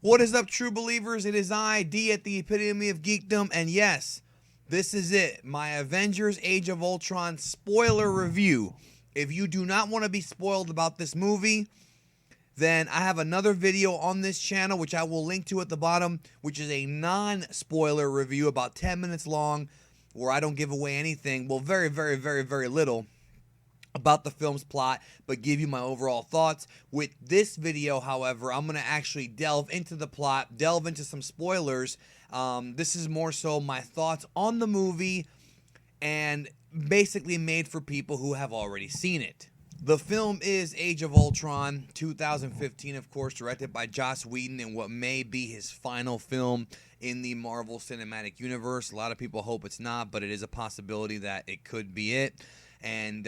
What is up, true believers? It is I, D, at the epitome of geekdom, and yes, this is it, my Avengers Age of Ultron spoiler review. If you do not want to be spoiled about this movie, then I have another video on this channel, which I will link to at the bottom, which is a non-spoiler review, about 10 minutes long, where I don't give away anything, well, very, very, very, very little about the film's plot, but give you my overall thoughts. With this video, however, I'm going to actually delve into the plot, delve into some spoilers. This is more so my thoughts on the movie, and basically made for people who have already seen it. The film is Age of Ultron, 2015, of course, directed by Joss Whedon in what may be his final film in the Marvel Cinematic Universe. A lot of people hope it's not, but it is a possibility that it could be it. And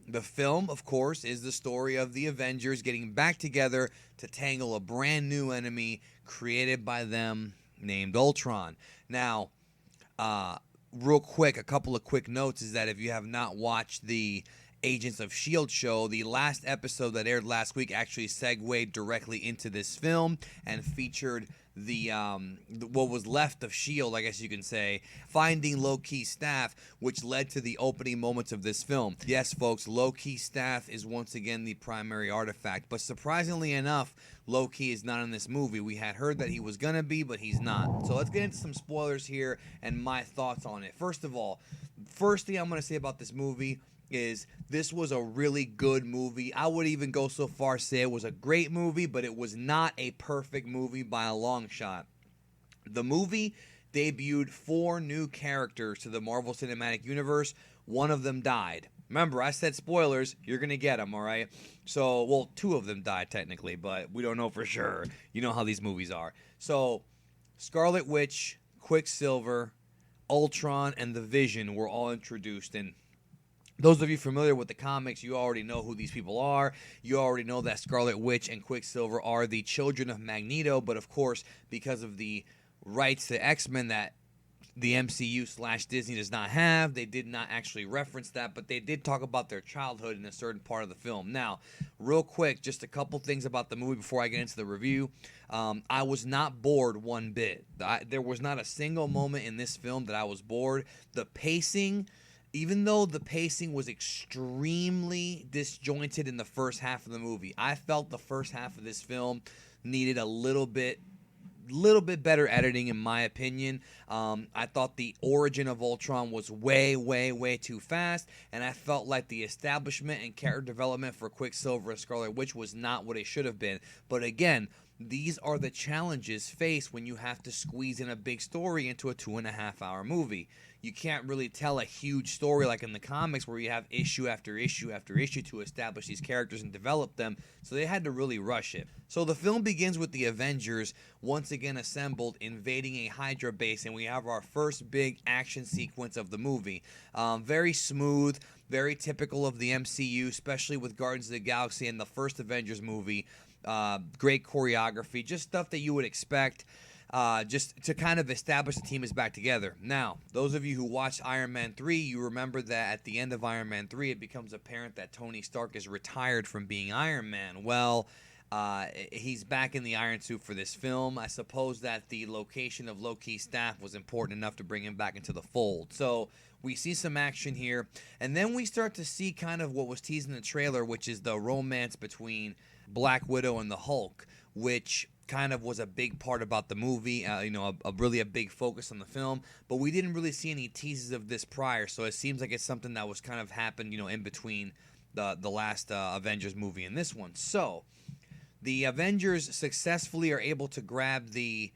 the film, of course, is the story of the Avengers getting back together to tangle a brand new enemy created by them named Ultron. Now, real quick, a couple of quick notes is that if you have not watched the Agents of S.H.I.E.L.D. show, the last episode that aired last week actually segued directly into this film and featured the what was left of S.H.I.E.L.D., I guess you can say, finding Loki's staff, which led to the opening moments of this film. Yes, folks, Loki's staff is once again the primary artifact, but surprisingly enough, Loki is not in this movie. We had heard that he was gonna be, but he's not. So let's get into some spoilers here and my thoughts on it. First of all, first thing I'm gonna say about this movie is this was a really good movie. I would even go so far as say it was a great movie, but it was not a perfect movie by a long shot. The movie debuted 4 new characters to the Marvel Cinematic Universe. One of them died. Remember, I said spoilers. You're going to get them, all right? So, well, 2 of them died technically, but we don't know for sure. You know how these movies are. So, Scarlet Witch, Quicksilver, Ultron, and the Vision were all introduced, and those of you familiar with the comics, you already know who these people are. You already know that Scarlet Witch and Quicksilver are the children of Magneto, but of course, because of the rights to X-Men that the MCU/Disney does not have, they did not actually reference that, but they did talk about their childhood in a certain part of the film. Now, real quick, just a couple things about the movie before I get into the review. I was not bored one bit. There was not a single moment in this film that I was bored. The pacing, even though the pacing was extremely disjointed in the first half of the movie, I felt the first half of this film needed a little bit better editing, in my opinion. I thought the origin of Ultron was way, way, way too fast, and I felt like the establishment and character development for Quicksilver and Scarlet Witch was not what it should have been. But again, these are the challenges faced when you have to squeeze in a big story into a 2.5-hour movie. You can't really tell a huge story like in the comics where you have issue after issue after issue to establish these characters and develop them, so they had to really rush it. So the film begins with the Avengers once again assembled, invading a Hydra base, and we have our first big action sequence of the movie. Very smooth, very typical of the MCU, especially with Guardians of the Galaxy and the first Avengers movie. Great choreography, just stuff that you would expect. Just to kind of establish the team is back together. Now, those of you who watched Iron Man 3, you remember that at the end of Iron Man 3, it becomes apparent that Tony Stark is retired from being Iron Man. Well, he's back in the Iron Suit for this film. I suppose that the location of Loki's staff was important enough to bring him back into the fold. So we see some action here, and then we start to see kind of what was teased in the trailer, which is the romance between Black Widow and the Hulk, which kind of was a big part about the movie, really a big focus on the film, but we didn't really see any teases of this prior, so it seems like it's something that was kind of happened, in between the last Avengers movie and this one. So the Avengers successfully are able to grab the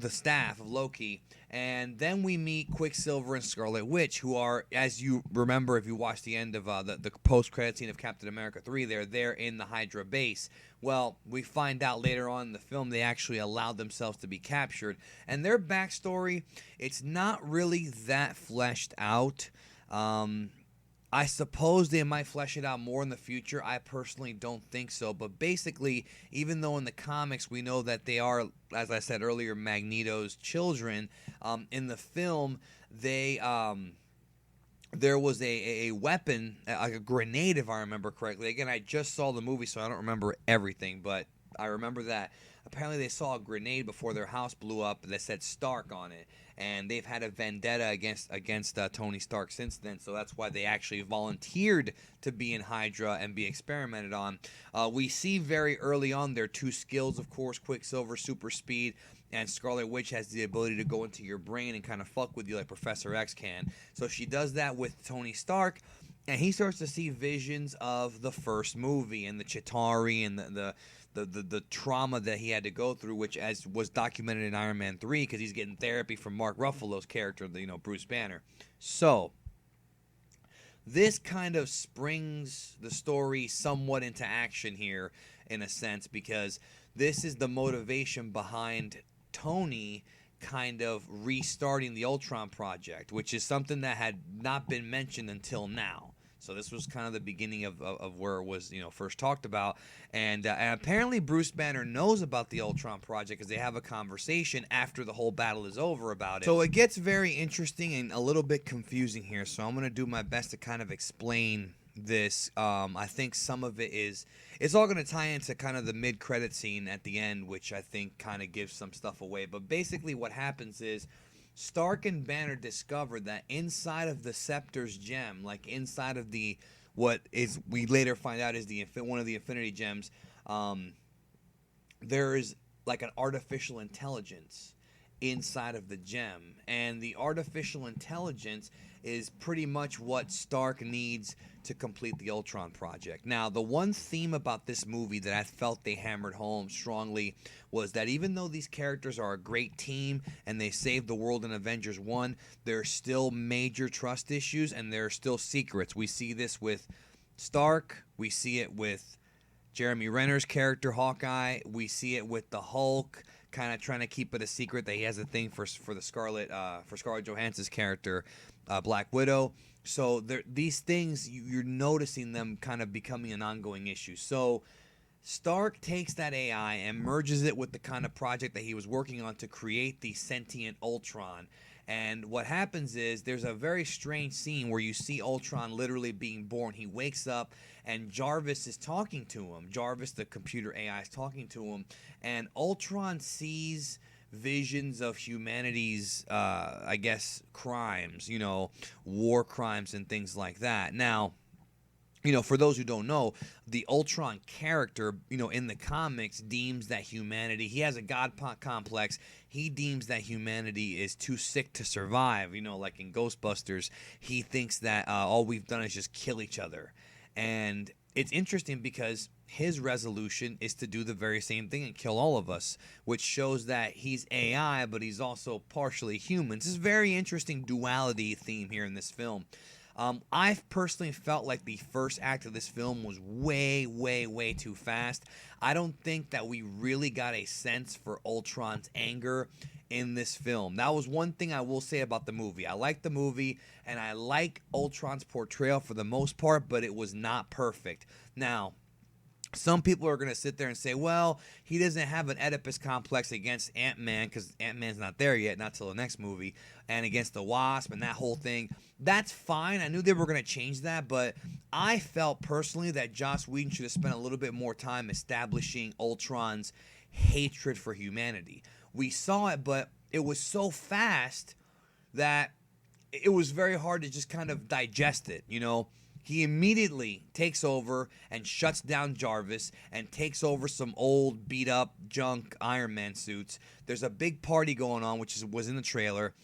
staff of Loki, and then we meet Quicksilver and Scarlet Witch, who are, as you remember if you watched the end of the post-credit scene of Captain America 3, they're there in the Hydra base. Well, we find out later on in the film they actually allowed themselves to be captured, and their backstory, it's not really that fleshed out. I suppose they might flesh it out more in the future. I personally don't think so. But basically, even though in the comics we know that they are, as I said earlier, Magneto's children, in the film, there was a weapon, like a grenade, if I remember correctly. Again, I just saw the movie, so I don't remember everything, but I remember that apparently they saw a grenade before their house blew up that said Stark on it, and they've had a vendetta against Tony Stark since then. So that's why they actually volunteered to be in Hydra and be experimented on. We see very early on their two skills, of course, Quicksilver, super speed, and Scarlet Witch has the ability to go into your brain and kind of fuck with you like Professor X can. So she does that with Tony Stark, and he starts to see visions of the first movie and the Chitauri and the trauma that he had to go through, which as was documented in Iron Man 3, because he's getting therapy from Mark Ruffalo's character, Bruce Banner. So this kind of springs the story somewhat into action here, in a sense, because this is the motivation behind Tony kind of restarting the Ultron project, which is something that had not been mentioned until now. So this was kind of the beginning of where it was, first talked about. And apparently Bruce Banner knows about the Ultron project because they have a conversation after the whole battle is over about it. So it gets very interesting and a little bit confusing here. So I'm going to do my best to kind of explain this. I think some of it's all going to tie into kind of the mid-credit scene at the end, which I think kind of gives some stuff away. But basically what happens is Stark and Banner discovered that inside of the Scepter's gem, like inside of what we later find out is one of the Infinity Gems, there is like an artificial intelligence inside of the gem, and the artificial intelligence is pretty much what Stark needs to complete the Ultron project. Now, the one theme about this movie that I felt they hammered home strongly was that even though these characters are a great team and they saved the world in Avengers 1, there are still major trust issues and there are still secrets. We see this with Stark, we see it with Jeremy Renner's character Hawkeye, we see it with the Hulk, kind of trying to keep it a secret that he has a thing for Scarlett Johansson's character, Black Widow. So these things, you're noticing them kind of becoming an ongoing issue. So Stark takes that AI and merges it with the kind of project that he was working on to create the sentient Ultron. And what happens is there's a very strange scene where you see Ultron literally being born. He wakes up and Jarvis is talking to him. Jarvis, the computer AI, is talking to him. And Ultron sees visions of humanity's, crimes, war crimes and things like that. Now, for those who don't know, the Ultron character, in the comics deems that humanity, he has a god complex. He deems that humanity is too sick to survive. Like in Ghostbusters, he thinks that all we've done is just kill each other. And it's interesting because his resolution is to do the very same thing and kill all of us, which shows that he's AI, but he's also partially human. This is a very interesting duality theme here in this film. I personally felt like the first act of this film was way, way, way too fast. I don't think that we really got a sense for Ultron's anger in this film. That was one thing I will say about the movie. I like the movie, and I like Ultron's portrayal for the most part, but it was not perfect. Now, some people are going to sit there and say, well, he doesn't have an Oedipus complex against Ant-Man because Ant-Man's not there yet, not till the next movie, and against the Wasp and that whole thing. That's fine. I knew they were going to change that, but I felt personally that Joss Whedon should have spent a little bit more time establishing Ultron's hatred for humanity. We saw it, but it was so fast that it was very hard to just kind of digest it, He immediately takes over and shuts down Jarvis and takes over some old beat-up junk Iron Man suits. There's a big party going on, which was in the trailer.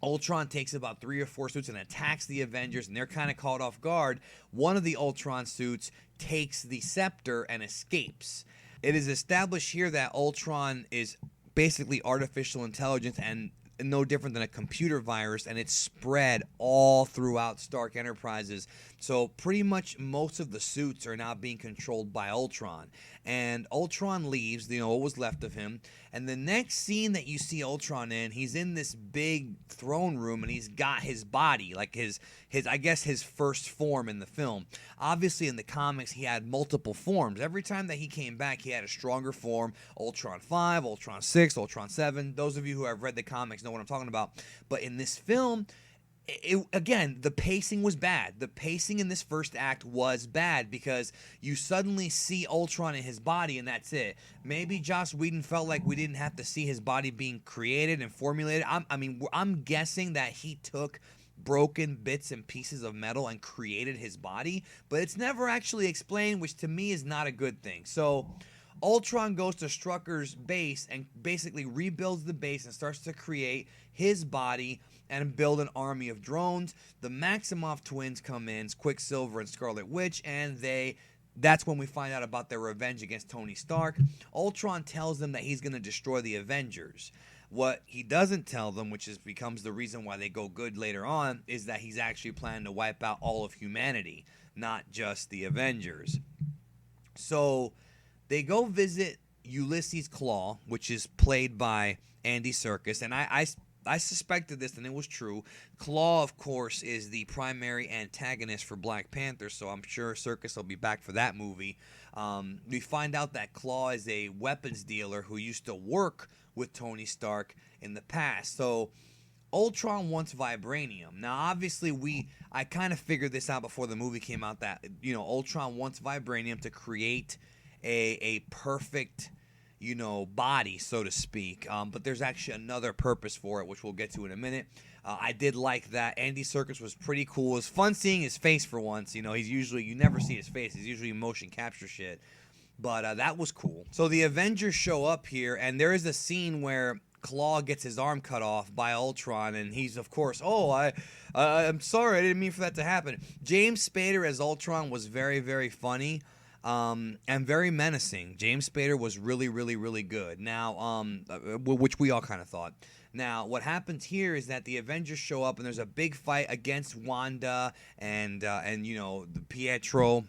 Ultron takes about 3 or 4 suits and attacks the Avengers, and they're kind of caught off guard. One of the Ultron suits takes the scepter and escapes. It is established here that Ultron is basically artificial intelligence and no different than a computer virus, and it's spread all throughout Stark Enterprises. So pretty much most of the suits are now being controlled by Ultron. And Ultron leaves, what was left of him. And the next scene that you see Ultron in, he's in this big throne room and he's got his body, like his first form in the film. Obviously in the comics he had multiple forms. Every time that he came back he had a stronger form. Ultron 5, Ultron 6, Ultron 7. Those of you who have read the comics know what I'm talking about. But in this film, again, the pacing was bad. The pacing in this first act was bad because you suddenly see Ultron in his body and that's it. Maybe Joss Whedon felt like we didn't have to see his body being created and formulated. I'm guessing that he took broken bits and pieces of metal and created his body, but it's never actually explained, which to me is not a good thing. So Ultron goes to Strucker's base and basically rebuilds the base and starts to create his body and build an army of drones. The Maximoff twins come in, Quicksilver and Scarlet Witch, and that's when we find out about their revenge against Tony Stark. Ultron tells them that he's going to destroy the Avengers. What he doesn't tell them, which becomes the reason why they go good later on, is that he's actually planning to wipe out all of humanity, not just the Avengers. So they go visit Ulysses Klaue, which is played by Andy Serkis, and I suspected this, and it was true. Klaue, of course, is the primary antagonist for Black Panther, so I'm sure Serkis will be back for that movie. We find out that Klaue is a weapons dealer who used to work with Tony Stark in the past. So Ultron wants vibranium. Now, obviously, I kind of figured this out before the movie came out that, Ultron wants vibranium to create a perfect body, so to speak. But there's actually another purpose for it, which we'll get to in a minute. I did like that. Andy Serkis was pretty cool. It was fun seeing his face for once. He's usually, you never see his face. He's usually motion capture shit. But that was cool. So the Avengers show up here, and there is a scene where Klaue gets his arm cut off by Ultron, and he's, of course, I'm sorry, I didn't mean for that to happen. James Spader as Ultron was very, very funny. And very menacing. James Spader was really, really, really good. Now, which we all kind of thought. Now, what happens here is that the Avengers show up and there's a big fight against Wanda and Pietro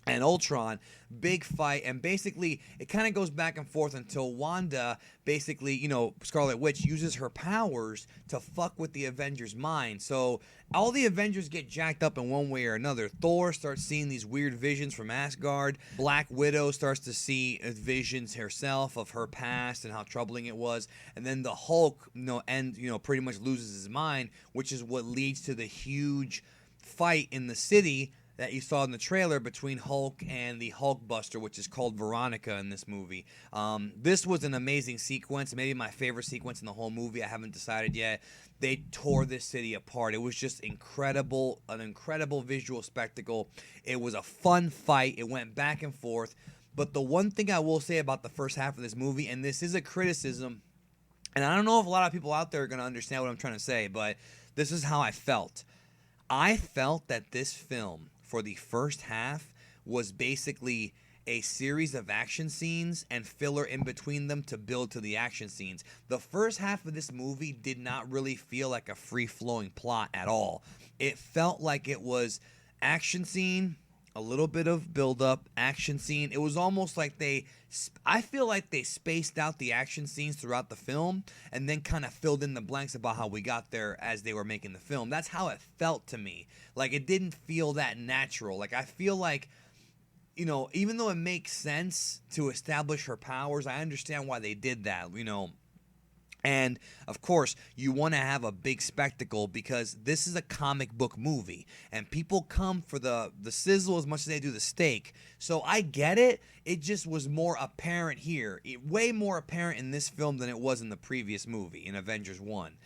and Ultron. Big fight, and basically it kind of goes back and forth until Wanda, basically, Scarlet Witch uses her powers to fuck with the Avengers' mind. So all the Avengers get jacked up in one way or another. Thor starts seeing these weird visions from Asgard. Black Widow starts to see visions herself of her past and how troubling it was. And then the Hulk, pretty much loses his mind, which is what leads to the huge fight in the city that you saw in the trailer between Hulk and the Hulkbuster, which is called Veronica in this movie. This was an amazing sequence, maybe my favorite sequence in the whole movie. I haven't decided yet. They tore this city apart. It was just incredible, an incredible visual spectacle. It was a fun fight. It went back and forth. But the one thing I will say about the first half of this movie, and this is a criticism, and I don't know if a lot of people out there are going to understand what I'm trying to say, but this is how I felt. I felt that this film, for the first half, was basically a series of action scenes and filler in between them to build to the action scenes. The first half of this movie did not really feel like a free-flowing plot at all. It felt like it was action scene, a little bit of build-up, action scene. It was almost like I feel like they spaced out the action scenes throughout the film and then kind of filled in the blanks about how we got there as they were making the film. That's how it felt to me. Like, it didn't feel that natural. Like, I feel like, even though it makes sense to establish her powers, I understand why they did that, And, of course, you want to have a big spectacle because this is a comic book movie. And people come for the sizzle as much as they do the steak. So I get it. It just was more apparent here. Way more apparent in this film than it was in the previous movie, in Avengers 1.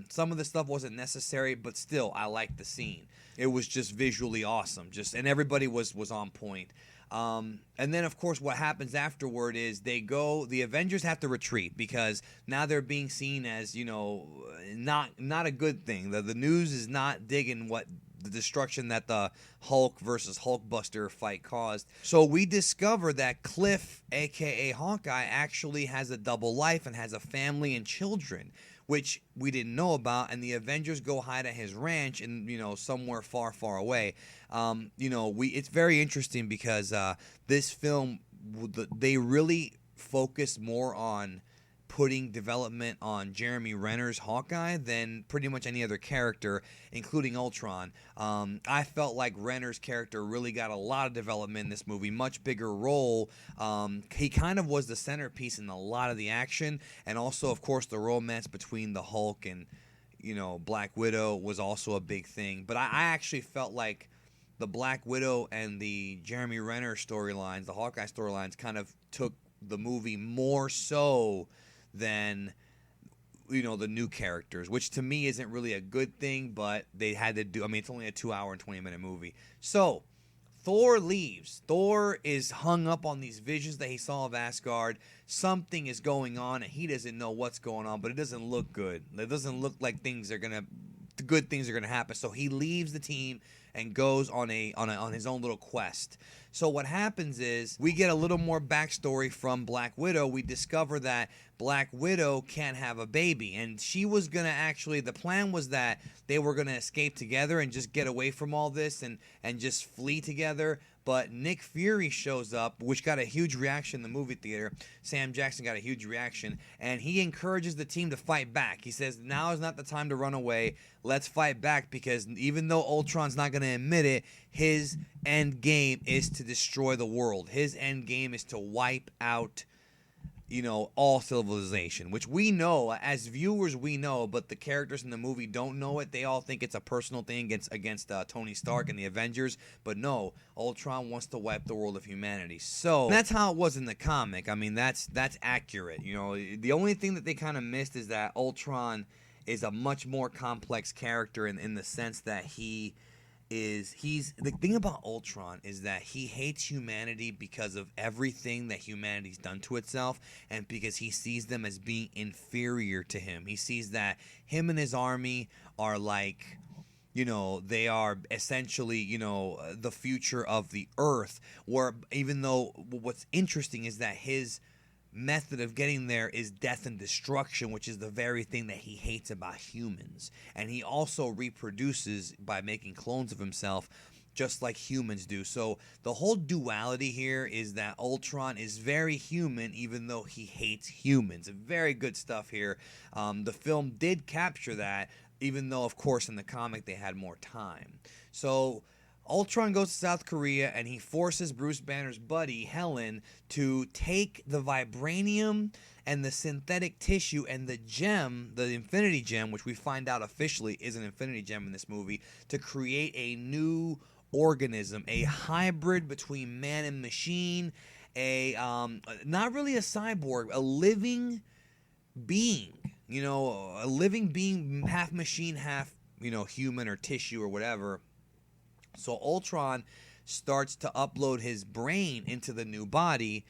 Some of the stuff wasn't necessary, but still, I liked the scene. It was just visually awesome. And everybody was on point. And then, of course, what happens afterward is the Avengers have to retreat because now they're being seen as, not a good thing. The news is not digging what the destruction that the Hulk versus Hulkbuster fight caused. So we discover that Cliff, a.k.a. Hawkeye, actually has a double life and has a family and children, which we didn't know about, and the Avengers go hide at his ranch in, somewhere far, far away. It's very interesting because this film, they really focus more on putting development on Jeremy Renner's Hawkeye than pretty much any other character, including Ultron. I felt like Renner's character really got a lot of development in this movie, much bigger role. He kind of was the centerpiece in a lot of the action, and also, of course, the romance between the Hulk and Black Widow was also a big thing. But I actually felt like the Black Widow and the Jeremy Renner storylines, the Hawkeye storylines, kind of took the movie more so than the new characters, which to me isn't really a good thing, but they had to do. I mean, it's only a 2 hour and 20-minute movie. So Thor leaves. Thor is hung up on these visions that he saw of Asgard. Something is going on, and he doesn't know what's going on, but it doesn't look good. It doesn't look like good things are gonna happen. So he leaves the team and goes on his own little quest. So what happens is we get a little more backstory from Black Widow. We discover that Black Widow can't have a baby, and she was gonna the plan was that they were gonna escape together and just get away from all this and just flee together. But Nick Fury shows up, which got a huge reaction in the movie theater. Sam Jackson got a huge reaction, and he encourages the team to fight back. He says, now is not the time to run away. Let's fight back, because even though Ultron's not going to admit it, his end game is to destroy the world. His end game is to wipe out all civilization, which we know, as viewers we know, but the characters in the movie don't know it. They all think it's a personal thing against Tony Stark and the Avengers, but no, Ultron wants to wipe the world of humanity. So that's how it was in the comic. I mean, that's accurate. The only thing that they kind of missed is that Ultron is a much more complex character in the sense that he's the thing about Ultron is that he hates humanity because of everything that humanity's done to itself, and because he sees them as being inferior to him. He sees that him and his army are like, they are essentially, the future of the earth, where even though what's interesting is that his method of getting there is death and destruction, which is the very thing that he hates about humans. And he also reproduces by making clones of himself, just like humans do. So the whole duality here is that Ultron is very human, even though he hates humans. Very good stuff here. The film did capture that, even though, of course, in the comic they had more time. So Ultron goes to South Korea, and he forces Bruce Banner's buddy, Helen, to take the vibranium and the synthetic tissue and the gem, the Infinity Gem, which we find out officially is an Infinity Gem in this movie, to create a new organism, a hybrid between man and machine, not really a cyborg, a living being, a living being, half machine, half, human or tissue or whatever. So Ultron starts to upload his brain into the new body.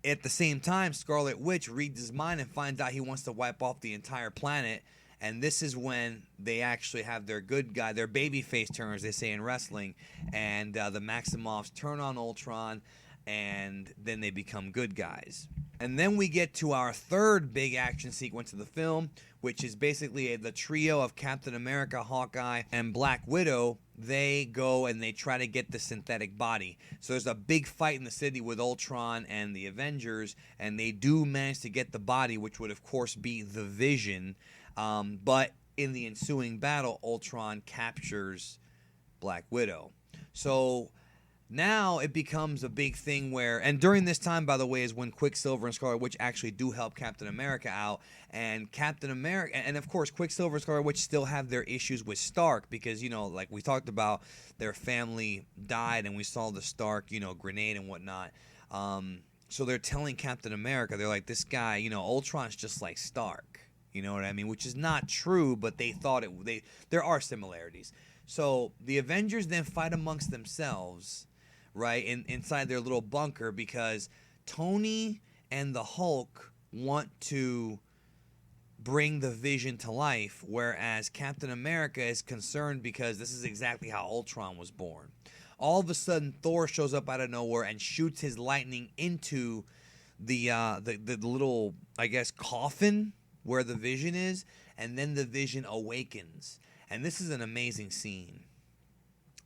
At the same time, Scarlet Witch reads his mind and finds out he wants to wipe off the entire planet. And this is when they actually have their good guy, their babyface turn, as they say in wrestling. And the Maximoffs turn on Ultron, and then they become good guys. And then we get to our third big action sequence of the film, which is basically the trio of Captain America, Hawkeye, and Black Widow. They go and they try to get the synthetic body. So there's a big fight in the city with Ultron and the Avengers, and they do manage to get the body, which would, of course, be the Vision. But in the ensuing battle, Ultron captures Black Widow. So now it becomes a big thing where, and during this time, by the way, is when Quicksilver and Scarlet Witch actually do help Captain America out. And Captain America, and of course, Quicksilver and Scarlet Witch still have their issues with Stark because, like we talked about, their family died and we saw the Stark, grenade and whatnot. So they're telling Captain America, they're like, this guy, Ultron's just like Stark. You know what I mean? Which is not true, but they thought there are similarities. So the Avengers then fight amongst themselves, right, inside their little bunker, because Tony and the Hulk want to bring the Vision to life, whereas Captain America is concerned because this is exactly how Ultron was born. All of a sudden, Thor shows up out of nowhere and shoots his lightning into the little, I guess, coffin where the Vision is, and then the Vision awakens. And this is an amazing scene.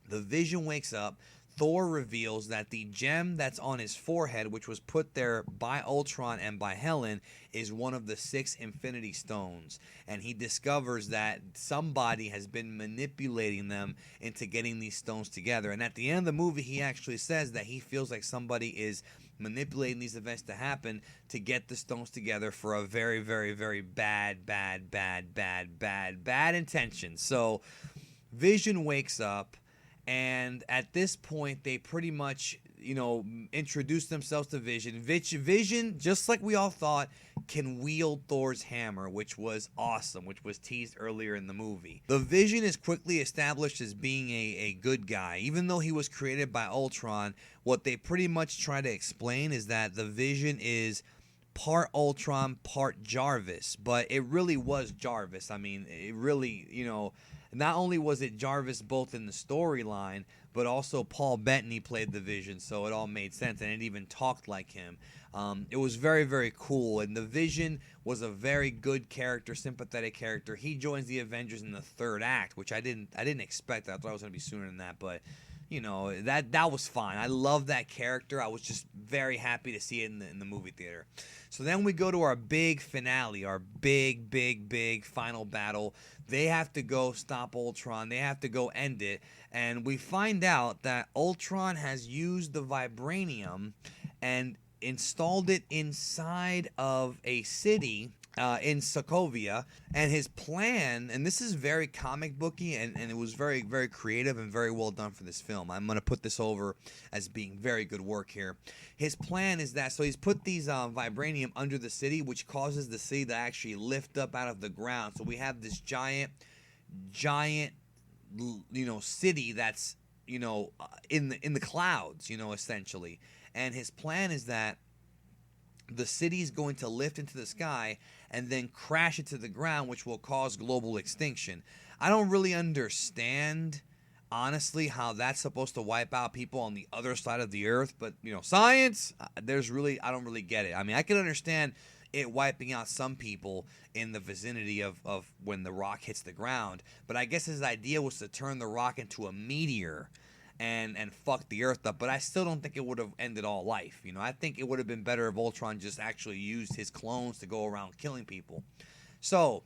The Vision wakes up. Thor reveals that the gem that's on his forehead, which was put there by Ultron and by Helen, is one of the 6 Infinity Stones. And he discovers that somebody has been manipulating them into getting these stones together. And at the end of the movie, he actually says that he feels like somebody is manipulating these events to happen to get the stones together for a very, very, very bad intention. So Vision wakes up, and at this point they pretty much, introduce themselves to Vision. Vision, just like we all thought, can wield Thor's hammer, which was awesome, which was teased earlier in the movie. The Vision is quickly established as being a good guy. Even though he was created by Ultron, what they pretty much try to explain is that the Vision is part Ultron, part Jarvis. But it really was Jarvis. I mean, it really, not only was it Jarvis both in the storyline, but also Paul Bettany played the Vision, so it all made sense, and it even talked like him. It was very, very cool, and the Vision was a very good character, sympathetic character. He joins the Avengers in the third act, which I didn't expect that. I thought it was going to be sooner than that, but that was fine. I love that character. I was just very happy to see it in the movie theater. So then we go to our big finale, our big final battle. They have to go stop Ultron. They have to go end it. And we find out that Ultron has used the vibranium and installed it inside of a city in Sokovia. And his plan, and this is very comic booky, and it was very, very creative and very well done for this film. I'm going to put this over as being very good work here. His plan is that, so he's put these vibranium under the city, which causes the city to actually lift up out of the ground. So we have this giant city that's in the clouds, essentially. And his plan is that the city is going to lift into the sky and then crash into the ground, which will cause global extinction. I don't really understand, honestly, how that's supposed to wipe out people on the other side of the earth. But, science, I don't really get it. I mean, I can understand it wiping out some people in the vicinity of when the rock hits the ground. But I guess his idea was to turn the rock into a meteor and fuck the earth up. But I still don't think it would have ended all life. I think it would have been better if Ultron just actually used his clones to go around killing people. So,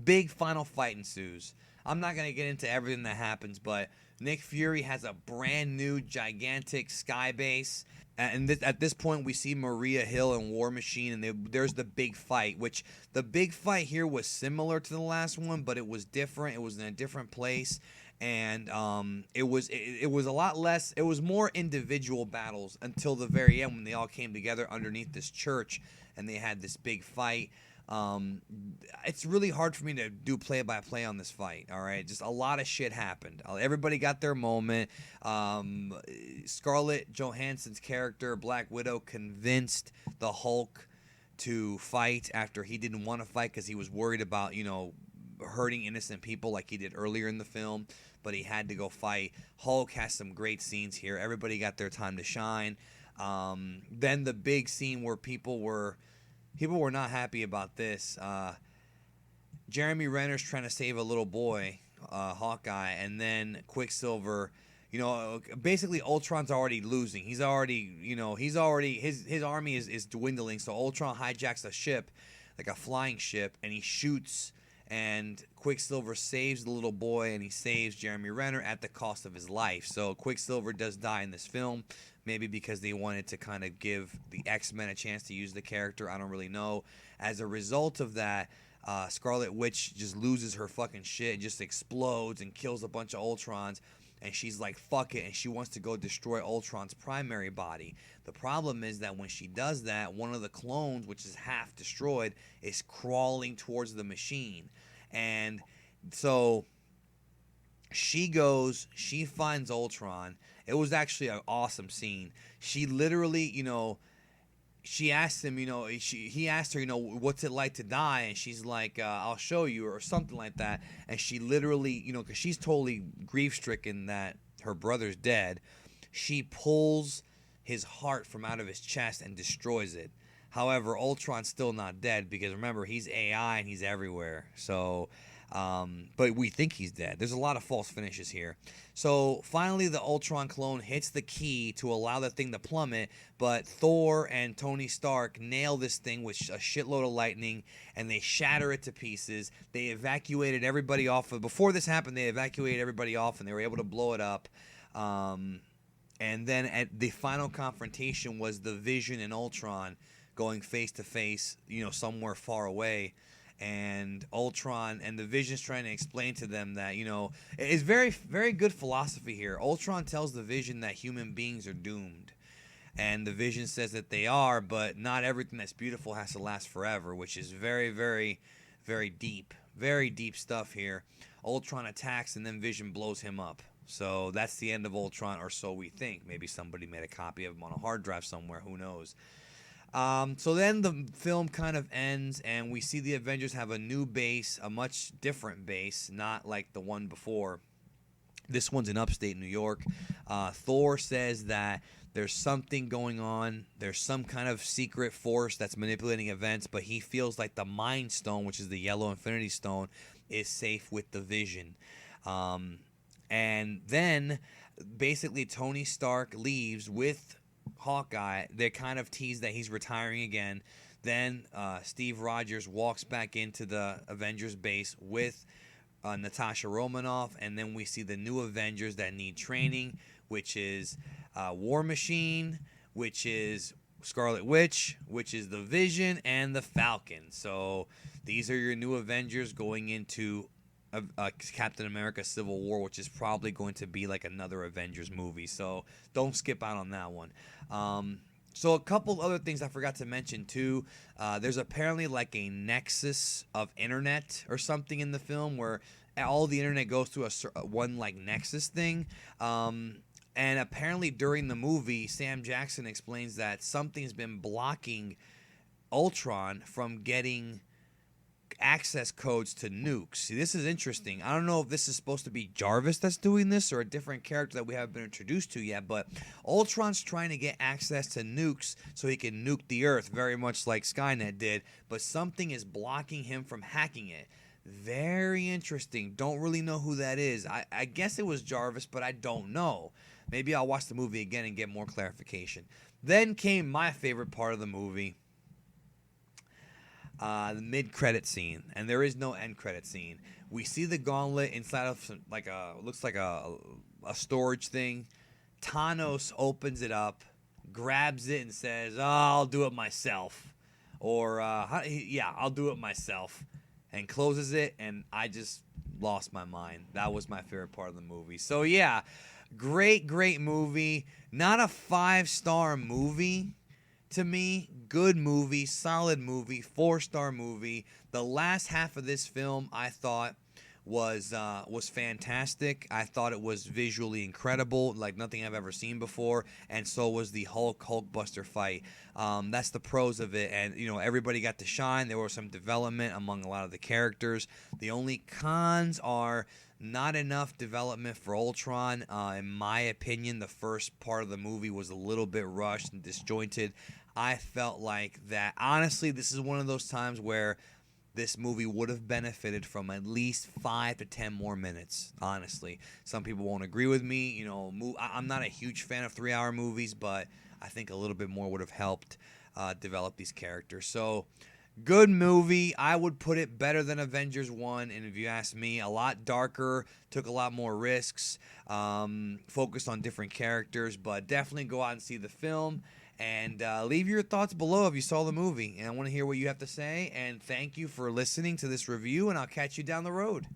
big final fight ensues. I'm not going to get into everything that happens, but Nick Fury has a brand new gigantic sky base. And at this point, we see Maria Hill and War Machine, and there's the big fight, which the big fight here was similar to the last one, but it was different. It was in a different place, and it was a lot less. It was more individual battles until the very end when they all came together underneath this church, and they had this big fight. It's really hard for me to do play-by-play on this fight, all right? Just a lot of shit happened. Everybody got their moment. Scarlett Johansson's character, Black Widow, convinced the Hulk to fight after he didn't want to fight because he was worried about, hurting innocent people like he did earlier in the film, but he had to go fight. Hulk has some great scenes here. Everybody got their time to shine. Then the big scene where people were not happy about this. Jeremy Renner's trying to save a little boy, Hawkeye, and then Quicksilver. Basically Ultron's already losing. He's already his army is dwindling. So Ultron hijacks a ship, like a flying ship, and he shoots. And Quicksilver saves the little boy, and he saves Jeremy Renner at the cost of his life. So Quicksilver does die in this film. Maybe because they wanted to kind of give the X-Men a chance to use the character. I don't really know. As a result of that, Scarlet Witch just loses her fucking shit and just explodes and kills a bunch of Ultrons. And she's like, fuck it. And she wants to go destroy Ultron's primary body. The problem is that when she does that, one of the clones, which is half destroyed, is crawling towards the machine. And so she finds Ultron. It was actually an awesome scene. She literally, she asked him, he asked her, what's it like to die? And she's like, I'll show you, or something like that. And she literally, because she's totally grief-stricken that her brother's dead, she pulls his heart from out of his chest and destroys it. However, Ultron's still not dead because, remember, he's AI and he's everywhere. So, but we think he's dead. There's a lot of false finishes here. So finally the Ultron clone hits the key to allow the thing to plummet, but Thor and Tony Stark nail this thing with a shitload of lightning, and they shatter it to pieces. They evacuated everybody off. Before this happened, they evacuated everybody off, and they were able to blow it up. And then at the final confrontation was the Vision and Ultron going face to face, somewhere far away. And Ultron and the Vision's trying to explain to them that, it's very, very good philosophy here. Ultron tells the Vision that human beings are doomed. And the Vision says that they are, but not everything that's beautiful has to last forever, which is very, very, very deep. Very deep stuff here. Ultron attacks and then Vision blows him up. So that's the end of Ultron, or so we think. Maybe somebody made a copy of him on a hard drive somewhere. Who knows? So then the film kind of ends, and we see the Avengers have a new base, a much different base, not like the one before. This one's in upstate New York. Thor says that there's something going on. There's some kind of secret force that's manipulating events, but he feels like the Mind Stone, which is the yellow Infinity Stone, is safe with the Vision. And then basically Tony Stark leaves with Hawkeye. They kind of tease that he's retiring again. Then Steve Rogers walks back into the Avengers base with Natasha Romanoff, and then we see the new Avengers that need training, which is War Machine, which is Scarlet Witch, which is the Vision, and the Falcon. So these are your new Avengers going into Captain America Civil War, which is probably going to be like another Avengers movie. So don't skip out on that one. So a couple other things I forgot to mention too. There's apparently like a nexus of internet or something in the film where all the internet goes through one like nexus thing. And apparently during the movie, Sam Jackson explains that something's been blocking Ultron from getting access codes to nukes. See, this is interesting. I don't know if this is supposed to be Jarvis that's doing this or a different character that we haven't been introduced to yet, but Ultron's trying to get access to nukes so he can nuke the Earth, very much like Skynet did, but something is blocking him from hacking it. Very interesting. Don't really know who that is. I guess it was Jarvis, but I don't know. Maybe I'll watch the movie again and get more clarification. Then came my favorite part of the movie, the mid-credit scene, and there is no end-credit scene. We see the gauntlet inside of looks like a storage thing. Thanos opens it up, grabs it, and says, "Oh, I'll do it myself," or "Yeah, I'll do it myself," and closes it. And I just lost my mind. That was my favorite part of the movie. So yeah, great movie. Not a 5-star movie. To me, good movie, solid movie, 4-star movie. The last half of this film I thought was fantastic. I thought it was visually incredible, like nothing I've ever seen before, and so was the Hulkbuster fight. That's the pros of it, and everybody got to shine. There was some development among a lot of the characters. The only cons are not enough development for Ultron. In my opinion, the first part of the movie was a little bit rushed and disjointed. I felt like that. Honestly, this is one of those times where this movie would have benefited from at least 5 to 10 more minutes, honestly. Some people won't agree with me. I'm not a huge fan of 3-hour movies, but I think a little bit more would have helped develop these characters. So, good movie. I would put it better than Avengers 1, and if you ask me, a lot darker, took a lot more risks, focused on different characters, but definitely go out and see the film. And leave your thoughts below if you saw the movie. And I want to hear what you have to say. And thank you for listening to this review, and I'll catch you down the road.